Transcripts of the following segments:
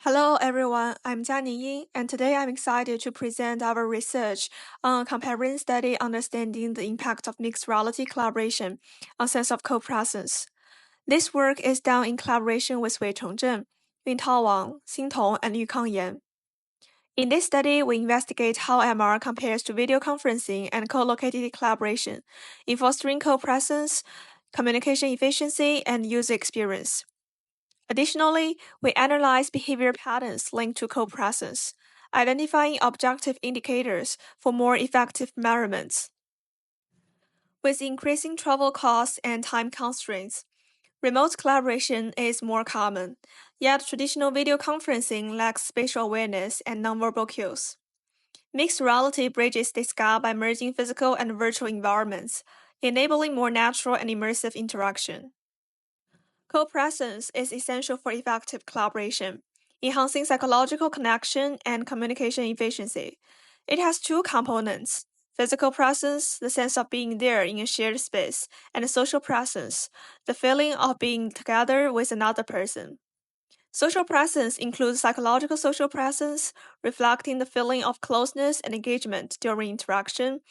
Hello everyone, I'm Jianing, and today I'm excited to present our research on a comparison study understanding the impact of mixed reality collaboration on sense of co-presence. This work is done in collaboration with Weicheng Zheng, Yuntao Wang, Tong, and Yukang. In this study, we investigate how MR compares to video conferencing and co-located collaboration in fostering co-presence, communication efficiency, and user experience. Additionally, we analyze behavior patterns linked to co-presence, identifying objective indicators for more effective measurements. With increasing travel costs and time constraints, remote collaboration is more common, yet traditional video conferencing lacks spatial awareness and nonverbal cues. Mixed reality bridges this gap by merging physical and virtual environments, enabling more natural and immersive interaction. Co-presence is essential for effective collaboration, enhancing psychological connection and communication efficiency. It has two components: physical presence, the sense of being there in a shared space, and social presence, the feeling of being together with another person. Social presence includes psychological social presence, reflecting the feeling of closeness and engagement during interaction,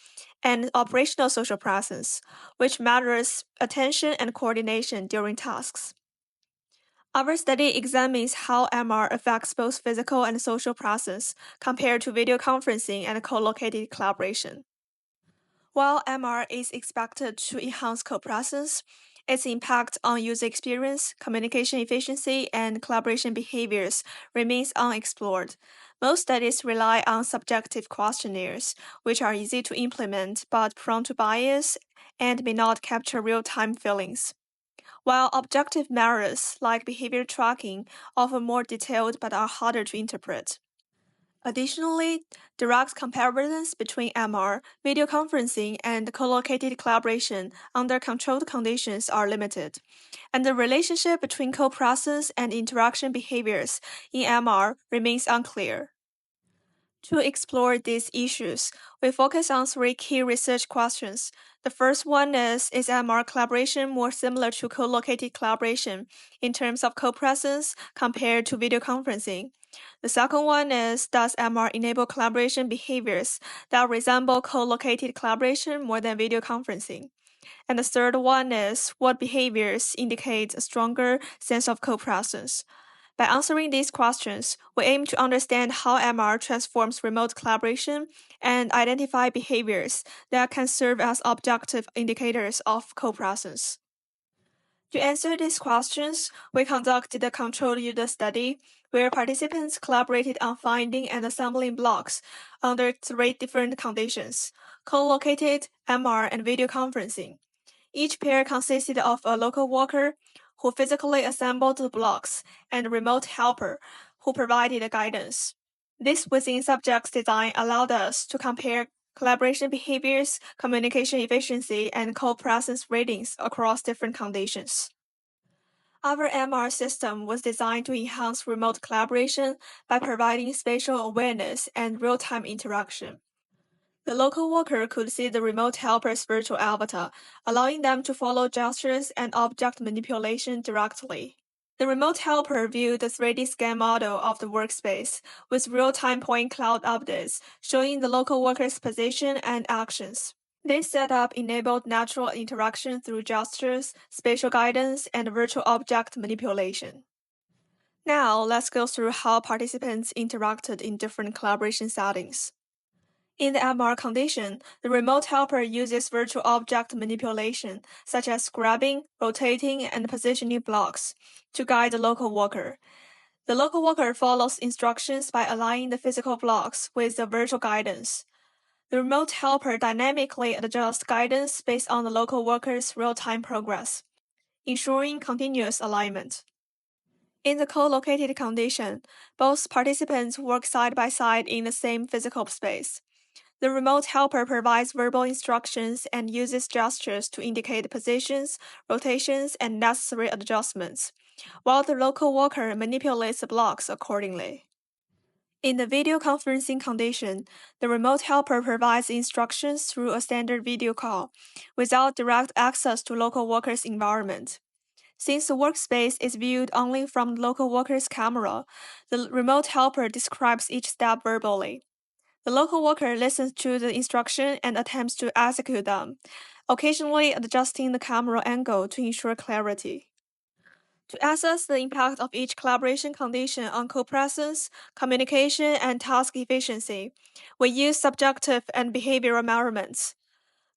and operational social presence, which measures attention and coordination during tasks. Our study examines how MR affects both physical and social presence compared to video conferencing and co-located collaboration. While MR is expected to enhance co-presence, its impact on user experience, communication efficiency, and collaboration behaviors remains unexplored. Most studies rely on subjective questionnaires, which are easy to implement but prone to bias and may not capture real-time feelings, while objective measures like behavior tracking offer more detailed but are harder to interpret. Additionally, direct comparisons between MR, video conferencing, and co-located collaboration under controlled conditions are limited, and the relationship between co-presence and interaction behaviors in MR remains unclear. To explore these issues, we focus on three key research questions. The first one is MR collaboration more similar to co-located collaboration in terms of co-presence compared to video conferencing? The second one is, does MR enable collaboration behaviors that resemble co-located collaboration more than video conferencing? And the third one is, what behaviors indicate a stronger sense of co-presence? By answering these questions, we aim to understand how MR transforms remote collaboration and identify behaviors that can serve as objective indicators of co-presence. To answer these questions, we conducted a controlled user study where participants collaborated on finding and assembling blocks under three different conditions: co-located, MR, and video conferencing. Each pair consisted of a local worker who physically assembled the blocks and a remote helper who provided guidance. This within-subject design allowed us to compare collaboration behaviors, communication efficiency, and co-presence ratings across different conditions. Our MR system was designed to enhance remote collaboration by providing spatial awareness and real-time interaction. The local worker could see the remote helper's virtual avatar, allowing them to follow gestures and object manipulation directly. The remote helper viewed the 3D scan model of the workspace with real-time point cloud updates showing the local worker's position and actions. This setup enabled natural interaction through gestures, spatial guidance, and virtual object manipulation. Now, let's go through how participants interacted in different collaboration settings. In the MR condition, the remote helper uses virtual object manipulation, such as grabbing, rotating, and positioning blocks, to guide the local worker. The local worker follows instructions by aligning the physical blocks with the virtual guidance. The remote helper dynamically adjusts guidance based on the local worker's real-time progress, ensuring continuous alignment. In the co-located condition, both participants work side by side in the same physical space. The remote helper provides verbal instructions and uses gestures to indicate positions, rotations, and necessary adjustments, while the local worker manipulates the blocks accordingly. In the video conferencing condition, the remote helper provides instructions through a standard video call, without direct access to local workers' environment. Since the workspace is viewed only from the local worker's camera, the remote helper describes each step verbally. The local worker listens to the instruction and attempts to execute them, occasionally adjusting the camera angle to ensure clarity. To assess the impact of each collaboration condition on co-presence, communication, and task efficiency, we use subjective and behavioral measurements.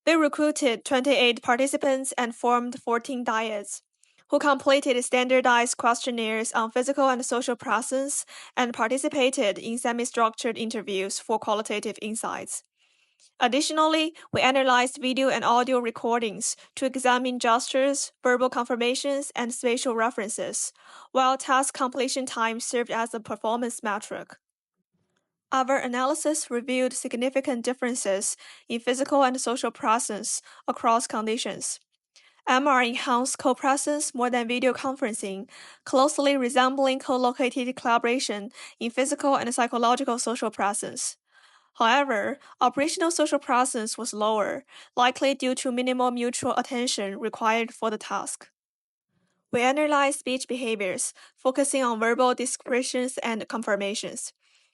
We recruited 28 participants and formed 14 dyads, who completed standardized questionnaires on physical and social presence and participated in semi-structured interviews for qualitative insights. Additionally, we analyzed video and audio recordings to examine gestures, verbal confirmations, and spatial references, while task completion time served as a performance metric. Our analysis revealed significant differences in physical and social presence across conditions. MR enhanced co-presence more than video conferencing, closely resembling co-located collaboration in physical and psychological social presence. However, operational social presence was lower, likely due to minimal mutual attention required for the task. We analyzed speech behaviors, focusing on verbal descriptions and confirmations.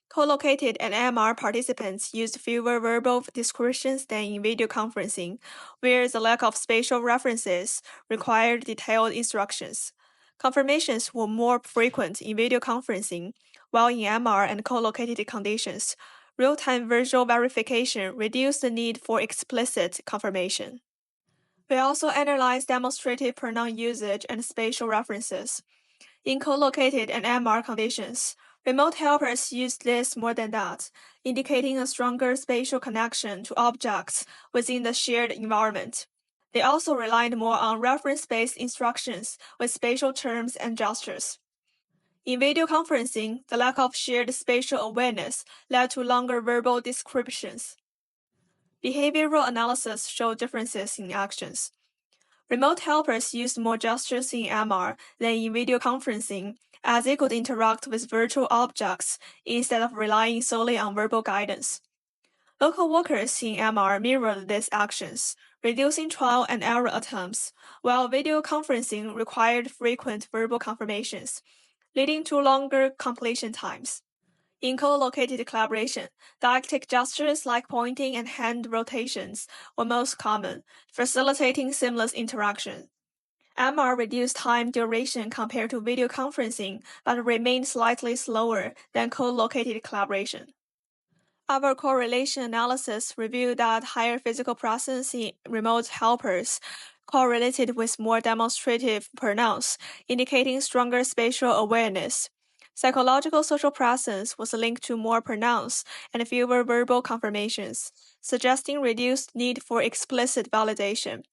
Co-located and MR participants used fewer verbal descriptions than in video conferencing, where the lack of spatial references required detailed instructions. Confirmations were more frequent in video conferencing, while in MR and co-located conditions, real-time visual verification reduced the need for explicit confirmation. We also analyzed demonstrative pronoun usage and spatial references. In co-located and MR conditions, remote helpers used this more than that, indicating a stronger spatial connection to objects within the shared environment. They also relied more on reference-based instructions with spatial terms and gestures. In video conferencing, the lack of shared spatial awareness led to longer verbal descriptions. Behavioral analysis showed differences in actions. Remote helpers used more gestures in MR than in video conferencing, as they could interact with virtual objects instead of relying solely on verbal guidance. Local workers in MR mirrored these actions, reducing trial and error attempts, while video conferencing required frequent verbal confirmations, leading to longer completion times. In co-located collaboration, deictic gestures like pointing and hand rotations were most common, facilitating seamless interaction. MR reduced time duration compared to video conferencing, but remained slightly slower than co-located collaboration. Our correlation analysis revealed that higher physical presence in remote helpers correlated with more demonstrative pronouns, indicating stronger spatial awareness. Psychological social presence was linked to more pronouns and fewer verbal confirmations, suggesting reduced need for explicit validation.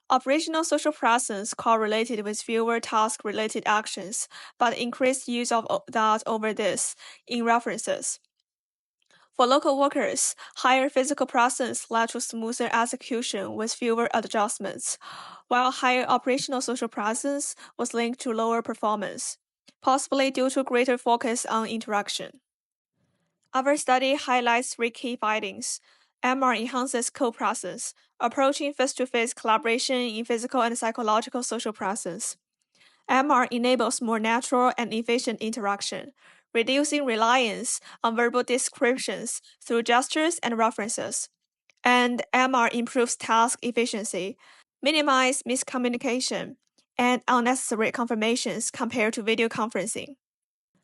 Operational social presence correlated with fewer task-related actions, but increased use of that over this in references. For local workers, higher physical presence led to smoother execution with fewer adjustments, while higher operational social presence was linked to lower performance, possibly due to greater focus on interaction. Our study highlights three key findings. MR enhances co-presence, approaching face-to-face collaboration in physical and psychological social presence. MR enables more natural and efficient interaction, reducing reliance on verbal descriptions through gestures and references. And MR improves task efficiency, minimizes miscommunication, and unnecessary confirmations compared to video conferencing.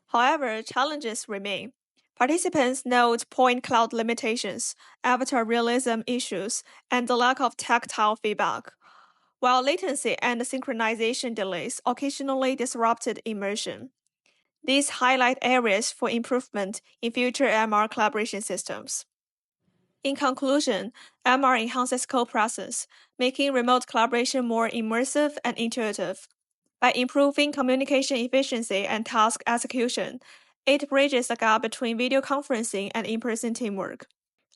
However, challenges remain. Participants note point cloud limitations, avatar realism issues, and the lack of tactile feedback, while latency and synchronization delays occasionally disrupted immersion. These highlight areas for improvement in future MR collaboration systems. In conclusion, MR enhances co-presence, making remote collaboration more immersive and intuitive. By improving communication efficiency and task execution, it bridges the gap between video conferencing and in-person teamwork.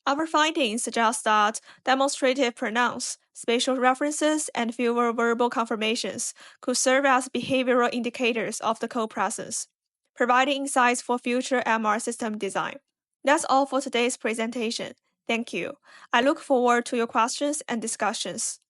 Our findings suggest that demonstrative pronouns, spatial references, and fewer verbal confirmations could serve as behavioral indicators of the co-presence, providing insights for future MR system design. That's all for today's presentation. Thank you. I look forward to your questions and discussions.